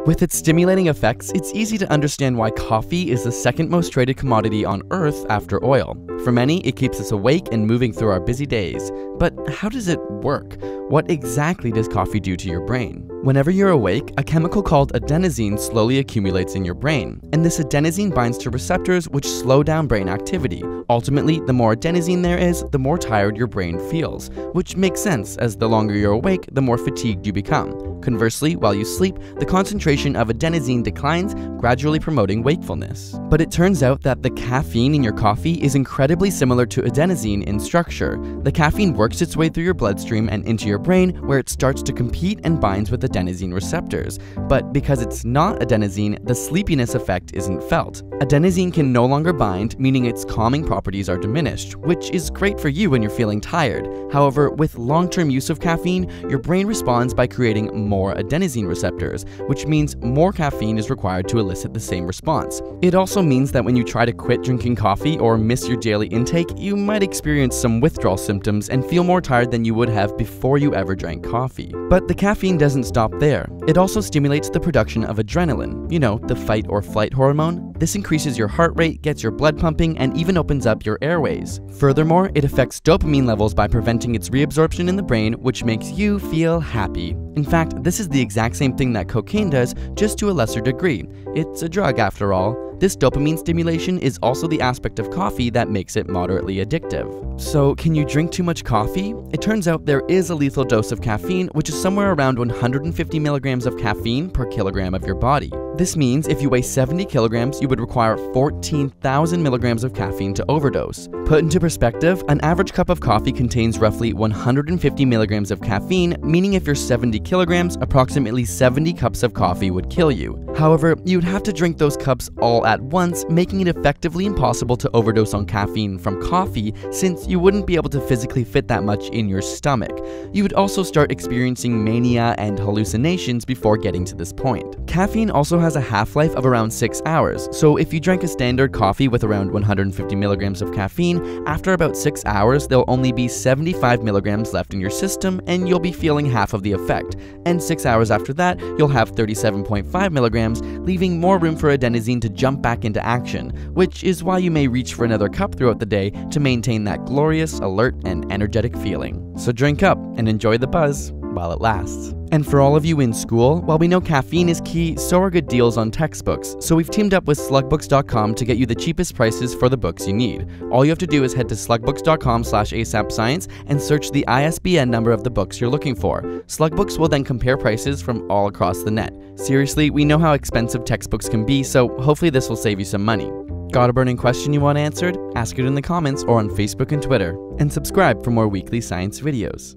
With its stimulating effects, it's easy to understand why coffee is the second most traded commodity on Earth after oil. For many, it keeps us awake and moving through our busy days. But how does it work? What exactly does coffee do to your brain? Whenever you're awake, a chemical called adenosine slowly accumulates in your brain, and this adenosine binds to receptors which slow down brain activity. Ultimately, the more adenosine there is, the more tired your brain feels, which makes sense as the longer you're awake, the more fatigued you become. Conversely, while you sleep, the concentration of adenosine declines, gradually promoting wakefulness. But it turns out that the caffeine in your coffee is incredibly similar to adenosine in structure. The caffeine works its way through your bloodstream and into your brain, where it starts to compete and binds with adenosine receptors. But because it's not adenosine, the sleepiness effect isn't felt. Adenosine can no longer bind, meaning its calming properties are diminished, which is great for you when you're feeling tired. However, with long-term use of caffeine, your brain responds by creating more adenosine receptors, which means more caffeine is required to elicit the same response. It also means that when you try to quit drinking coffee or miss your daily intake, you might experience some withdrawal symptoms and feel more tired than you would have before you ever drank coffee. But the caffeine doesn't stop there. It also stimulates the production of adrenaline, you know, the fight or flight hormone. This increases your heart rate, gets your blood pumping, and even opens up your airways. Furthermore, it affects dopamine levels by preventing its reabsorption in the brain, which makes you feel happy. In fact, this is the exact same thing that cocaine does, just to a lesser degree. It's a drug after all. This dopamine stimulation is also the aspect of coffee that makes it moderately addictive. So, can you drink too much coffee? It turns out there is a lethal dose of caffeine, which is somewhere around 150 milligrams of caffeine per kilogram of your body. This means if you weigh 70 kilograms, you would require 14,000 milligrams of caffeine to overdose. Put into perspective, an average cup of coffee contains roughly 150 milligrams of caffeine, meaning if you're 70 kilograms, approximately 70 cups of coffee would kill you. However, you'd have to drink those cups all at once, making it effectively impossible to overdose on caffeine from coffee, since you wouldn't be able to physically fit that much in your stomach. You would also start experiencing mania and hallucinations before getting to this point. Caffeine also has a half-life of around 6 hours, so if you drank a standard coffee with around 150 milligrams of caffeine, after about 6 hours there'll only be 75 milligrams left in your system and you'll be feeling half of the effect, and 6 hours after that you'll have 37.5 milligrams, leaving more room for adenosine to jump back into action, which is why you may reach for another cup throughout the day to maintain that glorious, alert, and energetic feeling. So drink up and enjoy the buzz while it lasts. And for all of you in school, while we know caffeine is key, so are good deals on textbooks. So we've teamed up with slugbooks.com to get you the cheapest prices for the books you need. All you have to do is head to slugbooks.com/asapscience and search the ISBN number of the books you're looking for. Slugbooks will then compare prices from all across the net. Seriously, we know how expensive textbooks can be, so hopefully this will save you some money. Got a burning question you want answered? Ask it in the comments or on Facebook and Twitter. And subscribe for more weekly science videos.